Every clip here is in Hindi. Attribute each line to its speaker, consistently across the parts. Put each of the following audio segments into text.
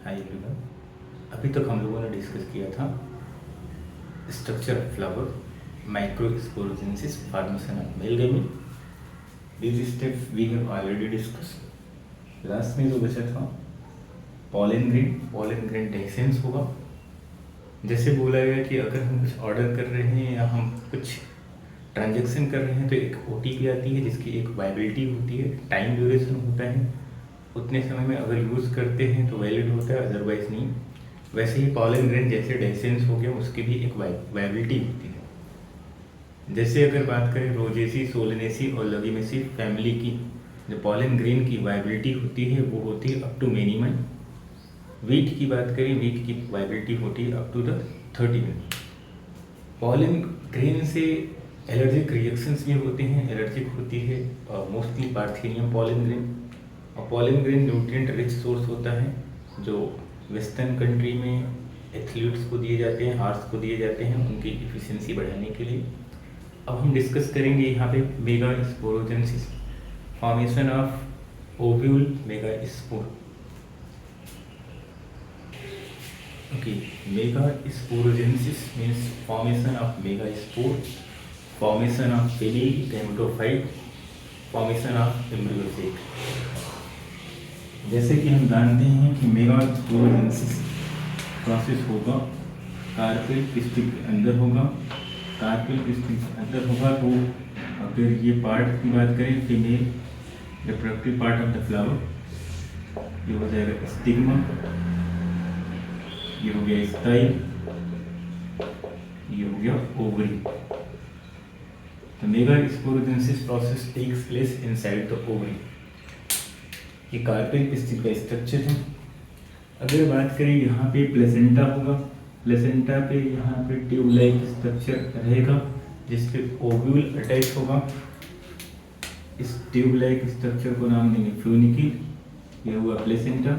Speaker 1: Hi everyone. अभी तक हम लोगों ने डिस्कस किया था structure of flower, microsporogenesis, formation of male gamete. This step we have already discuss. Last में जो बचा था पॉलन ग्रेन डेसेंस होगा। जैसे बोला गया कि अगर हम कुछ ऑर्डर कर रहे हैं या हम कुछ ट्रांजेक्शन कर रहे हैं तो एक OTP आती है जिसकी एक वाइबिलिटी होती है, टाइम ड्यूरेशन होता है। उतने समय में अगर यूज़ करते हैं तो वैलिड होता है, अदरवाइज नहीं। वैसे ही पॉलन ग्रेन जैसे डेसेंस हो गया उसकी भी एक वाइबिलिटी होती है। जैसे अगर बात करें रोजेसी, सोलेनेसी और लगिमेसी फैमिली की, जो पॉलन ग्रेन की वाइबिलिटी होती है वो होती है अप टू मिनिमम। वीट की बात करें, वीट की वाइबिलिटी होती है up to the 30 minute. Pollen grain से एलर्जिक रिएक्शंस भी होते हैं, एलर्जिक होती है मोस्टली पार्थेनियम पॉलन ग्रेन। और pollen grain nutrient rich source होता है जो वेस्टर्न कंट्री में एथलीट्स को दिए जाते हैं, हार्स को दिए जाते हैं उनकी इफिशिएंसी बढ़ाने के लिए। अब हम डिस्कस करेंगे यहाँ पे megasporogenesis, formation of ovule megaspore. Okay, megasporogenesis means formation of megaspore, formation of female gametophyte, formation of embryo sac. जैसे कि हम जानते हैं कि मेगास्पोरोजेनेसिस प्रोसेस होगा कार्पेल पिस्टिक के अंदर होगा। कार्पेल पिस्टिक के अंदर होगा तो अगर ये पार्ट की बात करें female reproductive part of the flower, ये हो जाएगा स्टिग्मा, ये हो गया स्टाइल, ये हो गया ओवरी। तो megasporogenesis process takes place inside the ovary. ये कार्पेल पिस्टिक का स्ट्रक्चर है। अगर बात करें यहाँ पे प्लेसेंटा होगा, प्लेसेंटा पे यहाँ पे ट्यूब लाइक स्ट्रक्चर रहेगा जिस पे ओव्यूल अटैच होगा। इस ट्यूब लाइक स्ट्रक्चर को नाम देंगे फ्यूनिकिल। ये हुआ प्लेसेंटा,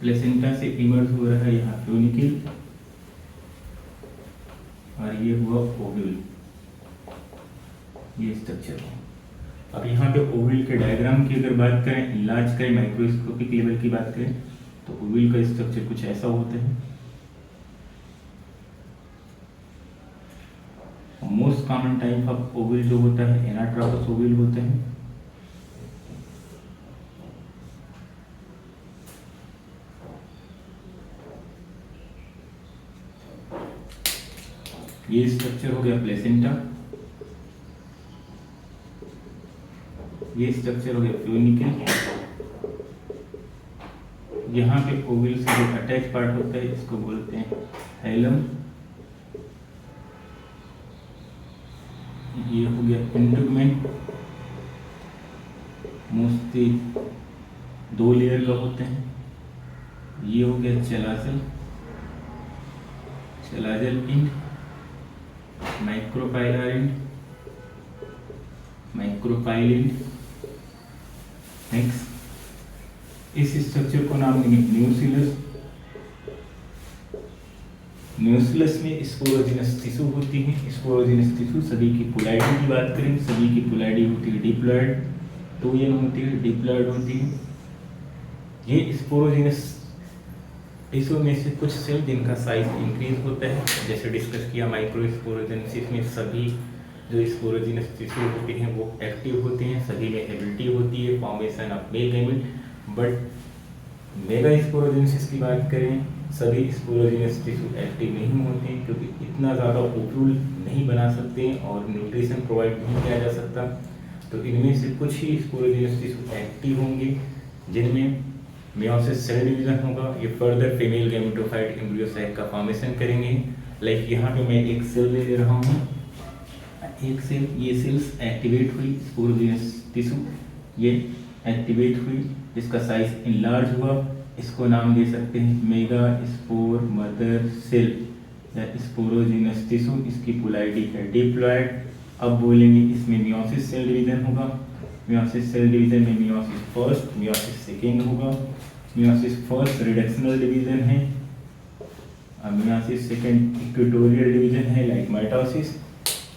Speaker 1: प्लेसेंटा से इमर्ज हो रहा है यहाँ फ्यूनिकिल, और ये हुआ ओव्यूल, ये स्ट्रक्चर है। अब यहाँ पे ओव्यूल के डायग्राम की अगर बात करें, लार्ज करें, माइक्रोस्कोपिक लेवल की बात करें तो ओव्यूल का स्ट्रक्चर कुछ ऐसा होता है। Most common type of ovule जो होता है एनाट्रोपस ओव्यूल होता है। ये स्ट्रक्चर हो गया प्लेसेंटा, ये स्ट्रक्चर हो गया फ्यूनिकल। यहाँ पे ओव्यूल से जो अटैच पार्ट होता है इसको बोलते हैं हाइलम। ये हो गया इंटरमेंट, मोस्टली 2 लेयर का होते हैं। ये हो गया chalazal, chalazal end, micropylar end, micropyle end. Next, इस स्ट्रक्चर को नाम देंगे न्यूक्लियस। न्यूक्लियस में स्पोरोजिनस टिश्यू होती है। स्पोरोजिनस टिश्यू सभी की पोलैरिटी की बात करें, सभी की पोलैरिटी होती है डिप्लॉयड, 2n होती है, डिप्लॉयड होती है। ये स्पोरोजिनस टिश्यू में से कुछ सेल जिनका साइज इंक्रीज होता है, जैसे डिस्कस किया माइक्रोस्पोरोजेनेसिस में सभी जो स्पोरोजिनस टिश्यू होते हैं वो एक्टिव होते हैं, सभी में एबिलिटी होती है formation of male gamete. But megasporogenesis की बात करें, सभी स्पोरोजिनस टिश्यू एक्टिव नहीं होते क्योंकि इतना ज़्यादा ओव्यूल नहीं बना सकते और न्यूट्रिशन प्रोवाइड नहीं किया जा सकता। तो इनमें से कुछ ही स्पोरोजिनस टिश्यू एक्टिव होंगे जिनमें मियोसिस सेल डिवीजन होगा। ये फर्दर फीमेल गैमेटोफाइट एम्ब्रियोसाइट का फॉर्मेशन करेंगे। लाइक यहाँ पे मैं एक सेल ले रहा हूँ, एक सेल, ये सेल्स एक्टिवेट हुई, स्पोरोजिनस टिश्यू ये एक्टिवेट हुई, इसका साइज इनलार्ज हुआ, इसको नाम दे सकते हैं मेगास्पोर मदर सेल या स्पोरोजिनस टिश्यू। इसकी पोलैरिटी है डिप्लॉयड। अब बोलेंगे इसमें मियोसिस सेल डिवीजन होगा। मियोसिस सेल डिवीजन में मियोसिस फर्स्ट, मियोसिस सेकेंड होगा। मियोसिस फर्स्ट रिडक्शनल डिवीजन है, मियोसिस सेकेंड इक्वेटोरियल डिवीजन है लाइक माइटोसिस।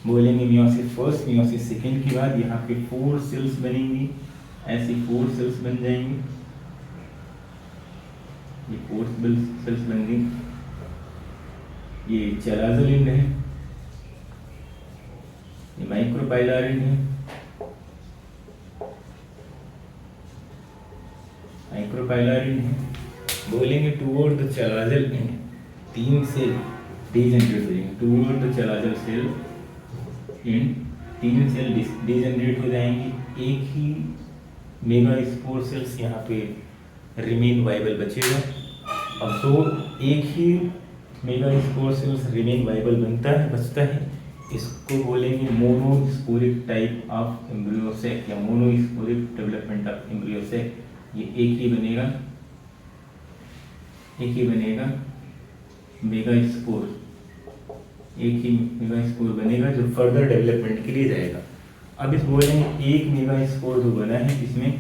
Speaker 1: बोलेंगे मियोसिस फर्स्ट, मियोसिस सेकेंड के बाद यहाँ पे 4 सेल्स बनेंगी, ऐसी 4 सेल्स बन जाएंगी। ये पोर्स सेल्स बन गई, ये चलाजलिन है, ये माइक्रोपाइलारिन है, माइक्रोपाइलारिन है। बोलेंगे toward the chalazal end 3 cell degenerate हो जाएंगे, toward the chalazal cell end 3 cell degenerate हो जाएंगे, एक ही मेगा स्पोर सेल्स यहाँ पे रिमेन वाइबल बचेगा। अब तो एक ही megaspore cells remain viable बचता है, इसको बोलेंगे मोनोस्पोरिक टाइप ऑफ एम्ब्रियोसेक या मोनोस्पोरिक डेवलपमेंट ऑफ एम्ब्रियोसेक। ये एक ही बनेगा मेगा स्पोर, एक ही मेगा स्पोर बनेगा जो फर्दर डेवलपमेंट के लिए जाएगा। अब इस बोलेंगे एक मेगा स्पोर जो बना है इसमें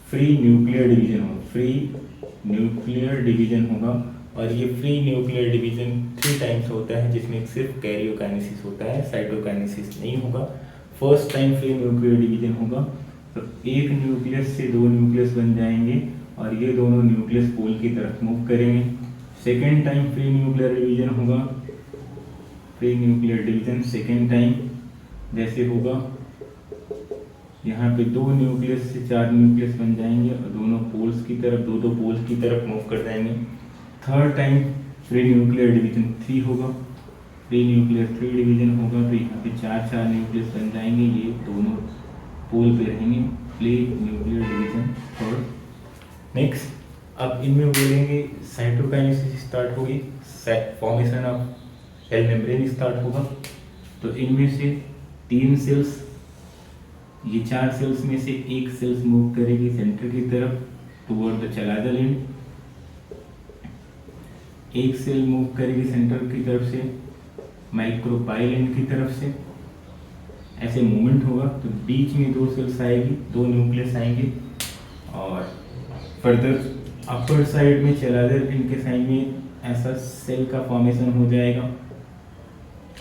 Speaker 1: फ्री न्यूक्लियर डिवीजन होगा, और ये फ्री न्यूक्लियर डिवीजन 3 टाइम्स होता है, जिसमें सिर्फ कैरियोकाइनेसिस होता है, साइटोकाइनेसिस नहीं होगा। First time free nuclear division होगा तो एक न्यूक्लियस से 2 न्यूक्लियस बन जाएंगे और ये दोनों न्यूक्लियस पोल की तरफ मूव करेंगे। Second time free nuclear division होगा, free nuclear division second time जैसे होगा, यहाँ पे 2 न्यूक्लियस से 4 न्यूक्लियस बन जाएंगे और दोनों पोल्स की तरफ 2-2 पोल्स की तरफ मूव कर जाएंगे। Third time free nuclear division 3 होगा, फ्री न्यूक्लियर 3 डिवीजन होगा तो यहाँ पे 4-4 न्यूक्लियस बन जाएंगे, ये दोनों पोल पे रहेंगे, फ्री न्यूक्लियर डिवीजन। और नेक्स्ट अब इनमें बोलेंगे साइटोकाइनेसिस स्टार्ट होगी, formation of cell membrane start होगा। तो इनमें से 3 सेल्स, ये 4 सेल्स में से एक सेल्स मूव करेगी सेंटर की तरफ टुवर्ड द चलाजल एंड, एक सेल मूव करेगी सेंटर की तरफ से माइक्रोपाइल एंड की तरफ से, ऐसे मूवमेंट होगा। तो बीच में 2 सेल्स आएगी, 2 न्यूक्लियस आएंगे और फर्दर अपर साइड में चलाजल एंड के साइड में ऐसा सेल का फॉर्मेशन हो जाएगा,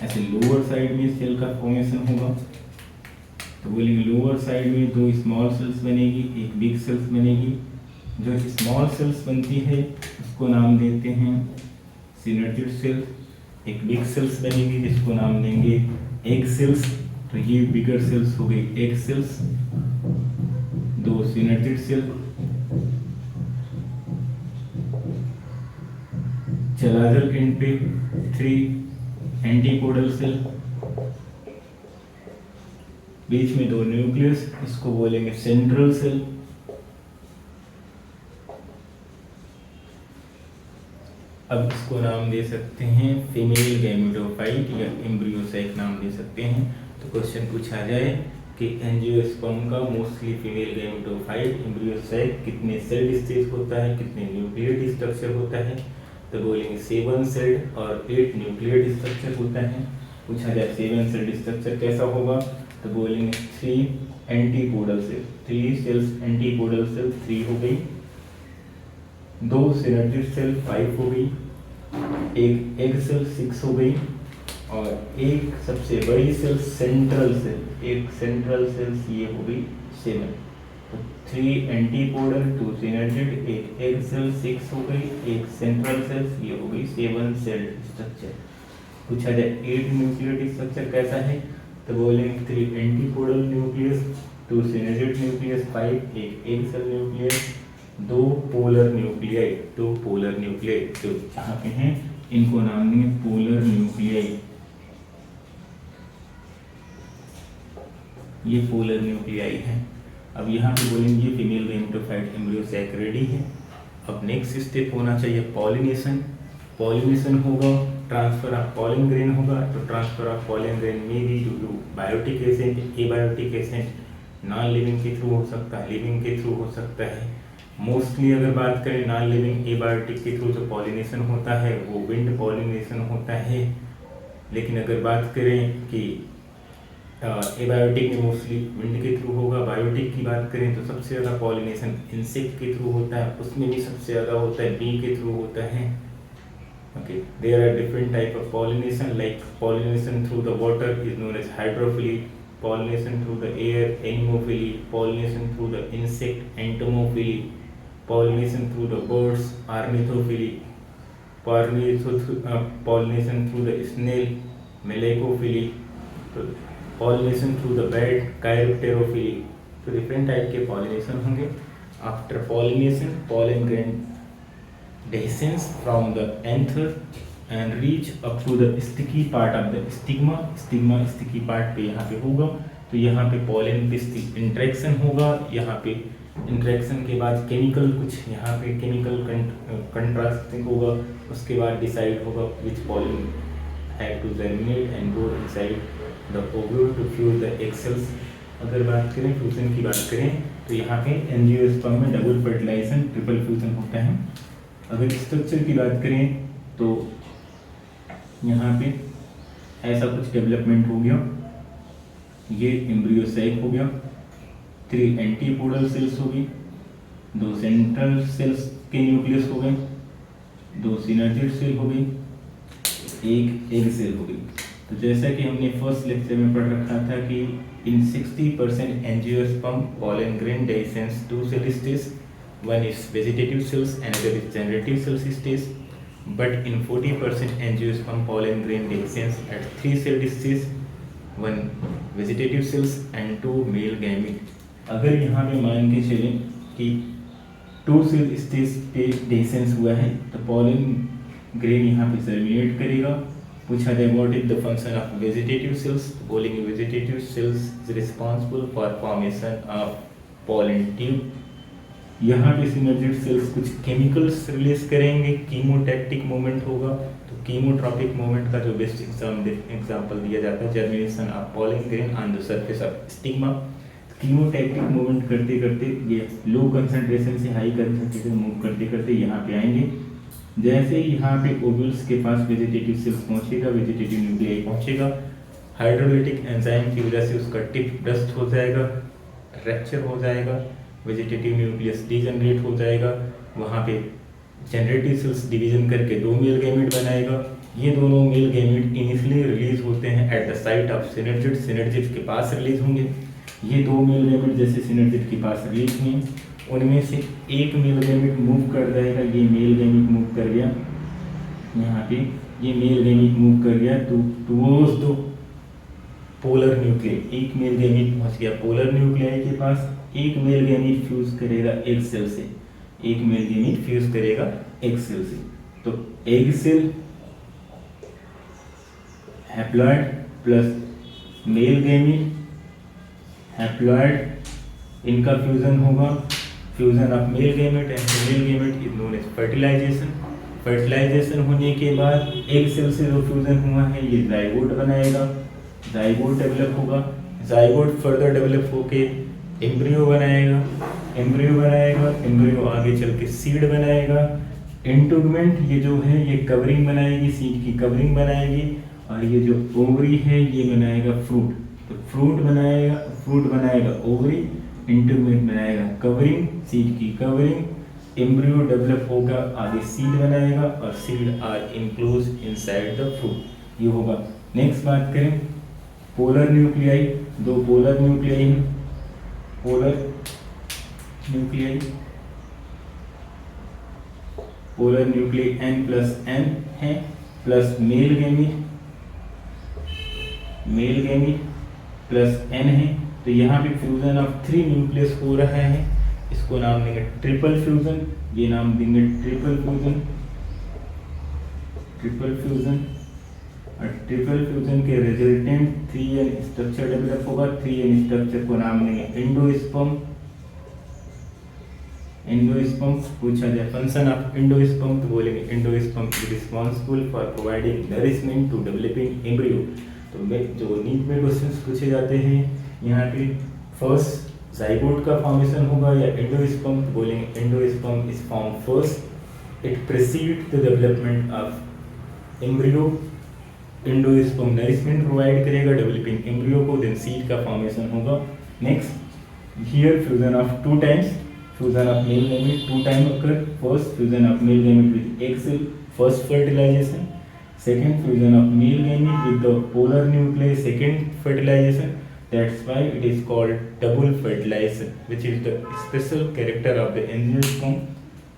Speaker 1: ऐसे लोअर साइड में सेल का फॉर्मेशन होगा। तो बोलेंगे लोअर साइड में 2 स्मॉल सेल्स बनेगी, एक बिग सेल्स बनेगी। जो स्मॉल सेल्स बनती है उसको नाम देते हैं सिनर्जिड सेल, एक बिग सेल्स बनेगी जिसको नाम देंगे एग सेल्स। तो ये बिगर सेल्स हो गई egg cells, 2 synergid cell, chalazal end पे 3 एंटीपोडल सेल, बीच में 2 न्यूक्लियस, इसको बोलेंगे सेंट्रल सेल। अब इसको नाम दे सकते हैं फीमेल गैमेटोफाइट या एम्ब्रियोसाइक नाम दे सकते हैं। तो क्वेश्चन पूछा जाए कि एंजियोस्पर्म का मोस्टली फीमेल गैमेटोफाइट एम्ब्रियोसाइक कितने सेल स्टेज होता है, कितने न्यूक्लियेट स्ट्रक्चर होता है, तो बोलेंगे 7 सेल और 8 न्यूक्लियेट स्ट्रक्चर होता है। पूछा जाए 7 सेल स्ट्रक्चर कैसा होगा, तो बोलेंगे 3 antipodal cell, 3 cells antipodal cell 3 हो गई, 2 सिनर्जिड सेल 5 हो गई, एक एग सेल 6 हो गई और एक सबसे बड़ी सेल सेंट्रल सेल, एक सेंट्रल सेल ये हो गई 7। तो 3 एंटीपोडल, 2 सिनर्जिड, एक एग सेल 6 हो गई, एक सेंट्रल सेल ये हो गई 7 सेल स्ट्रक्चर। पूछा जाए 8 न्यूक्लियेट स्ट्रक्चर कैसा है, तो बोलेंगे 3 एंटीपोडल न्यूक्लियस, 2 सिनर्जिड न्यूक्लियस 5, एक egg cell nucleus, 2 polar nuclei, 2 polar nuclei जो जहाँ पे हैं इनको नाम देंगे पोलर न्यूक्लियाई। ये पोलर न्यूक्लियाई है। अब यहाँ पे बोलेंगे ये फीमेल गैमेटोफाइट एम्ब्रियोसैक रेडी है। अब नेक्स्ट स्टेप होना चाहिए पॉलिनेशन। पॉलिनेशन होगा, ट्रांसफर ऑफ पॉलन ग्रेन होगा। तो ट्रांसफर ऑफ पॉलन ग्रेन में भी जो biotic agent, abiotic agent non living के थ्रू हो सकता है, लिविंग के थ्रू हो सकता है। मोस्टली अगर बात करें नॉन लिविंग एबायोटिक के थ्रू जो पॉलिनेशन होता है वो विंड पॉलिनेशन होता है। लेकिन अगर बात करें कि एबायोटिक में मोस्टली विंड के थ्रू होगा, बायोटिक की बात करें तो सबसे ज़्यादा पॉलिनेशन इंसेक्ट के थ्रू होता है, उसमें भी सबसे ज़्यादा होता है बी के थ्रू होता है। Okay, there are different type of pollination, like pollination through the water is known as hydrophily, pollination through the air anemophily, pollination through the insect entomophily, pollination through the birds, ornithophilia, pollination through the snail, melanophily, तो pollination through the bird, chiropterophily. तो डिफरेंट टाइप के पॉलिनेशन होंगे. After pollination, pollen grain descends from the anther and reach up to the sticky part of the stigma. Stigma sticky part पे यहाँ पे होगा, तो यहाँ पे pollen पे इंट्रैक्शन होगा. यहाँ पे इंट्रैक्शन के बाद केमिकल कुछ यहाँ पे केमिकल कंट्रास्टिंग होगा. उसके बाद डिसाइड होगा विच pollen have to germinate and go inside the ovule to fuse the egg cells. अगर बात करें फ्यूजन की बात करें तो यहाँ पे एंजियोस्पर्म में डबल फर्टिलाइजेशन, ट्रिपल फ्यूजन होता है. अगर स्ट्रक्चर की बात करें तो यहाँ पे ऐसा कुछ डेवलपमेंट हो गया. ये एम्ब्रियो सैक हो गया, 3 एंटीपोडल सेल्स हो गई, 2 सेंट्रल सेल्स के न्यूक्लियस हो गए, 2 सिनर्जिड सेल हो गई, 1 एग सेल हो गई. तो जैसा कि हमने फर्स्ट लेक्चर में पढ़ रखा था कि इन 60% angiosperm pollen grain descends 2 cell stage. One is vegetative cells, another is generative cells stage. But in 40% angiosperm pollen grain descends at 3 cell stage, 1 vegetative cells and 2 male gamete. अगर यहाँ पे मान के चलें कि 2 cell stage पे descends हुआ है तो pollen grain यहाँ पे germinate करेगा. पूछा जाए what is the function of vegetative cells, बोलेंगे vegetative cells is responsible for formation of pollen tube. यहाँ पे सिनर्जिड सेल्स कुछ केमिकल्स रिलीज करेंगे, कीमोटैक्टिक मूवमेंट होगा. तो कीमोट्रॉपिक मूवमेंट का जो बेस्ट एग्जांपल दिया जाता है germination of pollen grain on the surface of stigma. Chemotactic movement करते करते ये लो कंसंट्रेशन से हाई कंसंट्रेशन मूव करते करते यहाँ पे आएंगे. जैसे यहाँ पे ओव्यूल्स के पास वेजिटेटिव सेल्स पहुँचेगा, वेजिटेटिव न्यूक्लियाई पहुँचेगा, हाइड्रोलिटिक एंजाइम की वजह से उसका टिप डस्ट हो जाएगा, रैप्चर हो जाएगा, वेजिटेटिव न्यूक्लियस डीजनरेट हो जाएगा. वहाँ पे जनरेटिव सेल्स डिवीजन करके 2 मेल गैमेट बनाएगा. ये दोनों मेल गैमेट इनिशियली रिलीज होते हैं at the site of synergid. Synergid के पास रिलीज होंगे. ये 2 मेल गैमेट जैसे सिनर्जिड के पास रिलीज हुए, उनमें से एक मेल गैमेट मूव कर जाएगा. ये मेल गैमेट मूव कर गया, यहाँ पे ये मेल गैमेट मूव कर गया टुवर्ड्स द पोलर न्यूक्लियाई. एक मेल गैमेट पहुँच गया पोलर न्यूक्लियाई के पास. एक मेल गैमेट फ्यूज करेगा एग सेल से, एक मेल गैमेट फ्यूज करेगा एग सेल से. तो egg cell, haploid plus male gamete, haploid, इनका फ्यूजन होगा. Fusion of male gamete and female gamete is known as fertilization. Fertilization होने के बाद एग सेल से जो फ्यूजन हुआ है ये जाइगोट बनाएगा. जाइगोट डेवलप होगा. जाइगोट फर्दर डेवलप होके एम्ब्रियो बनाएगा. एम्ब्रियो आगे चल के सीड बनाएगा. इंटुगमेंट ये जो है ये कवरिंग बनाएगी, सीड की कवरिंग बनाएगी. और ये जो ओवरी है ये बनाएगा फ्रूट. तो फ्रूट बनाएगा ओवरी, इंटुगमेंट बनाएगा कवरिंग, सीड की कवरिंग. एम्ब्रियो डेवलप होगा, आगे सीड बनाएगा और seed are enclose inside the fruit. ये होगा. नेक्स्ट बात करें पोलर न्यूक्लियाई. 2 पोलर न्यूक्लियाई हैं. पोलर न्यूक्लियाई N+N है plus male gamete plus N है. तो यहाँ पे फ्यूजन ऑफ 3 न्यूक्लियस हो रहा है. इसको नाम देंगे ट्रिपल फ्यूजन. ये नाम देंगे ट्रिपल फ्यूजन. और ट्रिपल फ्यूजन के रिजल्टेंट 3N स्ट्रक्चर डेवलप होगा. 3N स्ट्रक्चर को नाम देंगे एंडोस्पर्म. पूछा जाए फंक्शन ऑफ एंडोस्पर्म तो बोलेंगे endosperm is responsible for providing nourishment to developing embryo. तो जो नीट में क्वेश्चंस पूछे जाते हैं यहाँ पे फर्स्ट जाइगोट का फॉर्मेशन होगा या एंडोस्पर्म तो बोलेंगे endosperm is form first. It preceded the development of embryo. Endosperm nourishment provide करेगा डेवलपिंग एम्ब्रियो को, देन सीड का फॉर्मेशन होगा. Next here fusion of 2 times. Fusion of male gamete 2 time occur. First fusion of male gamete with egg cell, first fertilization. Second fusion of male gamete with the polar nuclei, second fertilization. That's why it is called double fertilization, which is the special character of the angiosperm.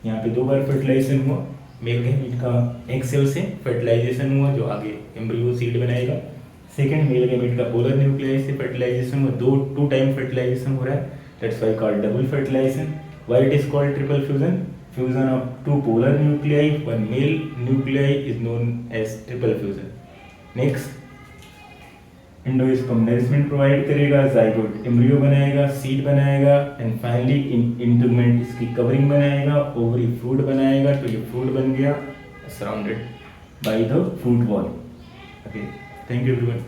Speaker 1: यहाँ पे 2 बार फर्टिलाइजेशन हुआ, मेल गैमेट का एग सेल से फर्टिलाइजेशन हुआ जो आगे एम्ब्रियो सीड बनाएगा। सेकंड, मेल गैमेट का पोलर न्यूक्लियाई से फर्टिलाइजेशन हुआ, टू टाइम फर्टिलाइजेशन हो रहा है, that's why called double fertilization. Why it is called triple fusion? Fusion of 2 polar nuclei, 1 male nuclei is known as triple fusion. Next, endosperm nourishment provide करेगा, जाइगोट एम्ब्रियो बनाएगा, सीड बनाएगा, एंड फाइनली इंटीगुमेंट इसकी कवरिंग बनाएगा, ओवरी फ्रूट बनाएगा। तो ये फ्रूट बन गया surrounded by the fruit wall. Okay, thank you everyone.